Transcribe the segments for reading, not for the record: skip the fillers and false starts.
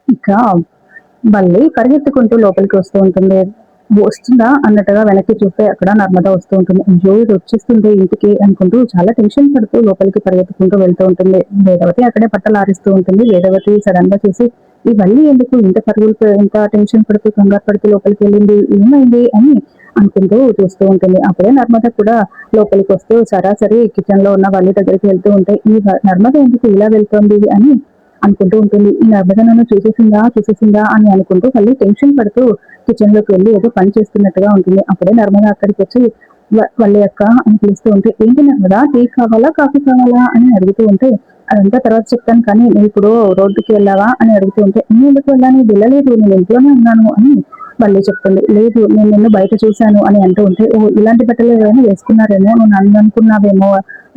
ఇక మళ్ళీ పరిగెత్తుకుంటూ లోపలికి వస్తూ ఉంటుంది. వస్తుందా అన్నట్టుగా వెనక్కి చూస్తే అక్కడ నర్మద వస్తూ ఉంటుంది. అయ్యో! ఇది వచ్చేస్తుంది ఇంటికి అనుకుంటూ చాలా టెన్షన్ పడుతూ లోపలికి పరిగెత్తుకుంటూ వెళ్తూ ఉంటుంది. వేదవతి అక్కడే బట్టలు ఆరేస్తూ ఉంటుంది. వేదవతి సడన్ గా చూసి ఈ వల్లి ఎందుకు ఇంత పరుగులు ఇంత టెన్షన్ పడుతూ కంగారు పడుతూ లోపలికి వెళ్ళింది ఏమైంది అని అనుకుంటూ చూస్తూ ఉంటుంది. అప్పుడే నర్మద కూడా లోపలికి వస్తూ సరాసరి కిచెన్ లో ఉన్న వల్లి దగ్గరికి వెళ్తూ ఉంటే ఈ నర్మద ఎందుకు ఇలా వెళ్తోంది అని అనుకుంటూ ఉంటుంది. ఈ నర్మద నన్ను చూసేసిందా అని అనుకుంటూ మళ్ళీ టెన్షన్ పడుతూ కిచెన్ లోకి వెళ్ళి ఏదో పని చేస్తున్నట్టుగా ఉంటుంది. అప్పుడే నర్మద అక్కడికి వచ్చి వాళ్ళ యొక్క అని పిలుస్తూ ఉంటే ఏంటి నర్మదా టీ కావాలా కాఫీ కావాలా అని అడుగుతూ ఉంటే అదంతా తర్వాత చెప్తాను కానీ నువ్వు ఇప్పుడు రోడ్డుకి వెళ్ళావా అని అడుగుతూ ఉంటే నేను ఎందుకు వెళ్ళాను వెళ్ళలేదు నేను ఇంట్లోనే ఉన్నాను అని మళ్ళీ చెప్తుంది. లేదు నేను నిన్ను బయట చూశాను అని అంటూ ఉంటే ఓ ఇలాంటి బట్టలు ఏమైనా వేసుకున్నారేమో నువ్వు నన్ను అనుకున్నావేమో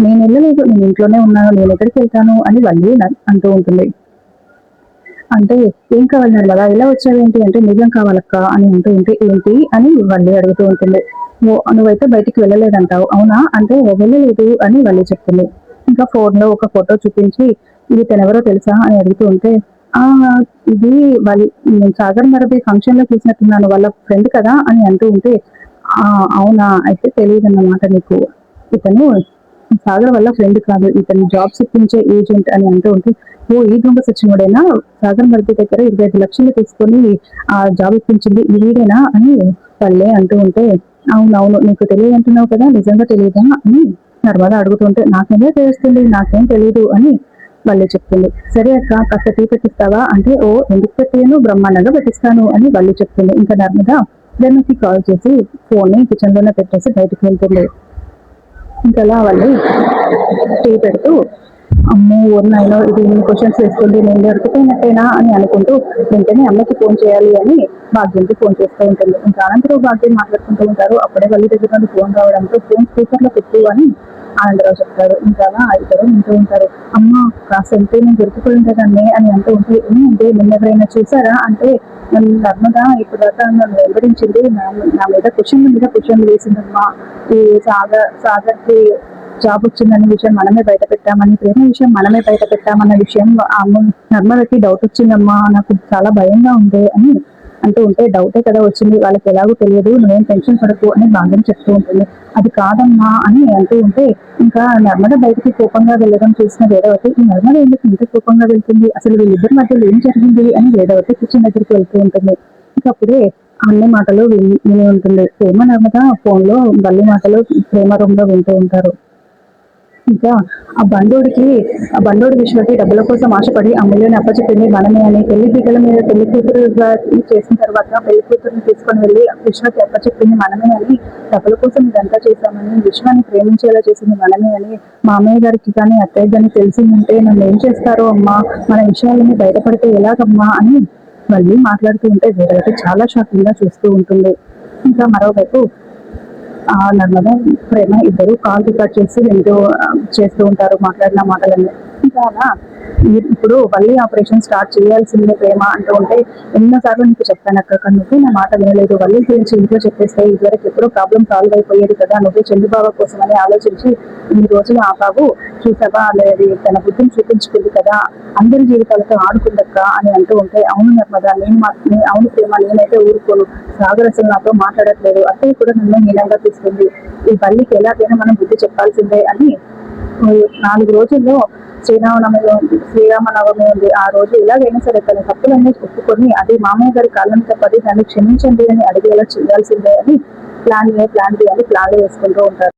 నేను వెళ్ళలేదు నేను ఇంట్లోనే ఉన్నాను నేను ఎక్కడికి వెళ్తాను అని మళ్ళీ అంటూ ఉంటుంది. అంటే ఏం కావాలి కదా ఇలా వచ్చావేంటి అంటే నిజం కావాలక్క అని అంటూ ఉంటే ఏంటి అని మళ్ళీ అడుగుతూ ఉంటుంది. నువ్వైతే బయటికి వెళ్ళలేదంటావు అవునా అంటే వెళ్ళలేదు అని మళ్ళీ చెప్తుంది. ఇంకా ఫోన్ లో ఒక ఫోటో చూపించి ఇది తనెవరో తెలుసా అని అడుగుతూ ఉంటే ఆ ఇది వాళ్ళ సాగర్ మరది ఫంక్షన్ లో చూసినట్టున్నాను వాళ్ళ ఫ్రెండ్ కదా అని అంటూ ఉంటే ఆ అవునా అయితే తెలియదు అన్నమాట నీకు ఇతను సాగర్ వల్ల ఫ్రెండ్ కాదు ఇతను జాబ్స్ ఇప్పించే ఏజెంట్ అని అంటూ ఉంటే ఓ ఈ దొంగ సచ్చినోడైనా సాగర్ మరిది దగ్గర 25 లక్షలు తీసుకొని ఆ జాబ్ ఇప్పించింది వీడేనా అని వాళ్ళే అంటూ ఉంటే అవునవును నీకు తెలియదు అంటున్నావు కదా నిజంగా తెలియదా అని నర్మద అడుగుతుంటే నాకేమే తెలుస్తుంది నాకేం తెలియదు అని వాళ్ళే చెప్తుంది. సరే అక్క కాస్త టీ పెట్టిస్తావా అంటే ఓ ఎందుకు పెట్టాను బ్రహ్మాండంగా పెట్టిస్తాను అని వాళ్ళు చెప్తుంది. ఇంకా నర్మద వెన్నకి కాల్ చేసి ఫోన్ ని కిచెన్ లోనే పెట్టేసి బయటకు వెళ్తుంది. ఇంకలా వాళ్ళు టీ పెడుతూ అమ్మో నాయనో ఇది ఇన్ని క్వశ్చన్స్ వేస్తుంది నేను దొరికిపోయినట్టేనా అని అనుకుంటూ వెంటనే అమ్మకి ఫోన్ చేయాలి అని భాగ్యంకి ఫోన్ చేస్తూ ఉంటుంది. ఇంకా అనంతరావు భాగ్యం మాట్లాడుకుంటూ ఉంటారు. అప్పుడే వాళ్ళ దగ్గర నుండి ఫోన్ రావడంతో ఫోన్ స్పీకర్ లో పెట్టు అని ఆనందరావు చెప్తాడు. ఇంకా ఇద్దరు వింటూ ఉంటారు. అమ్మ కాస్త వెళ్తే నేను దొరికిపోయింది కదండి అని అంటూ ఉంటే ఏమంటే నిన్న ఎవరైనా చూసారా అంటే నన్ను నర్మద ఇప్పుడు దాకా నన్ను వెంబడించింది నా మీద క్వశ్చన్లు వేసిందమ్మా ఈ సాగర్కి జాబ్ వచ్చిందనే విషయం మనమే బయట పెట్టామని ప్రేమ విషయం మనమే బయట పెట్టామన్న విషయం నర్మదకి డౌట్ వచ్చిందమ్మా నాకు చాలా భయంగా ఉంది అని అంటూ ఉంటే డౌటే కదా వచ్చింది వాళ్ళకి ఎలాగో తెలియదు నువ్వేం టెన్షన్ పడకు అని భాగ్యం చెప్తూ ఉంటుంది. అది కాదమ్మా అని అంటూ ఉంటే ఇంకా నర్మద బయటికి కోపంగా వెళ్ళడం చూసిన వేదవతి ఈ నర్మద ఎందుకు ఇంత కోపంగా వెళ్తుంది అసలు వీళ్ళిద్దరి మధ్యలో ఏం జరిగింది అని వేదవతి కిచెన్ దగ్గరికి వెళ్తూ ఉంటుంది. ఇంకప్పుడే అన్ని మాటలు విని ఉంటుంది. ప్రేమ నర్మద ఫోన్ లో వల్లి మాటలు ప్రేమ రూమ్ లో వింటూ ఉంటారు. ఇంకా ఆ బండోడి విశ్వకి డబ్బుల కోసం ఆశపడి ఆ అమూల్యని అప్పచెప్పింది మనమే అని పెళ్లి పీటల మీద పెళ్లి కూతురుగా చేసిన తర్వాత పెళ్లి కూతురుని తీసుకొని వెళ్ళి విశ్వకి అప్పచెప్పింది మనమే అని డబ్బుల కోసం ఇదంతా చేశామని విశ్వాన్ని ప్రేమించేలా చేసింది మనమే అని మామయ్య గారికి కానీ అత్తయ్య కానీ తెలిసిందంటే నన్ను ఏం చేస్తారో అమ్మా మన విషయాలన్నీ బయటపడితే ఎలాగమ్మా అని మళ్ళీ మాట్లాడుతూ ఉంటే వేరేకి చాలా షాకింగ్ గా చూస్తూ ఉంటుంది. ఇంకా మరోవైపు నర్మద ప్రేమ ఇద్దరు కాల్ రికార్డ్ చేసి వింటూ చేస్తూ ఉంటారు మాట్లాడిన మాటలన్నీ. ఇంకా అలా ఇప్పుడు మళ్ళీ ఆపరేషన్ స్టార్ట్ చేయాల్సిందే ప్రేమ అంటూ ఉంటే ఎన్నోసార్లు నీకు చెప్పాను అక్క నువ్వు నా మాట వినలేదు వల్లి గురించి ఇంట్లో చెప్పేస్తే ఇదివరకు ఎప్పుడో ప్రాబ్లం సాల్వ్ అయిపోయేది కదా నువ్వు చంద్రబాబు కోసం అని ఆలోచించి ఇన్ని రోజులు ఆపావు చూసావా అనేది తన బుద్ధిని చూపించుకుంది కదా అందరి జీవితాలతో ఆడుకుందక్క అని అంటూ ఉంటే అవును నర్మద అవును ప్రేమ నేనైతే ఊరుకోను సాగర్ అసలు నాతో మాట్లాడట్లేదు అత్తయ్య కూడా నన్ను హీనంగా తీసుకుంది ఈ వల్లికి ఎలాగైనా మనం బుద్ధి చెప్పాల్సిందే అని 4 రోజుల్లో శ్రీరామనవమి ఉంది ఆ రోజు ఎలాగైనా సరే తన తప్పులన్నీ ఒప్పుకొని అది మామయ్య గారి కాళ్ళ మీద పడి దాన్ని క్షమించండి అని అడిగేలా చేయాల్సిందే అని ప్లాన్ ఏ ప్లాన్ బి అని ప్లాన్లు వేసుకుంటూ ఉంటారు.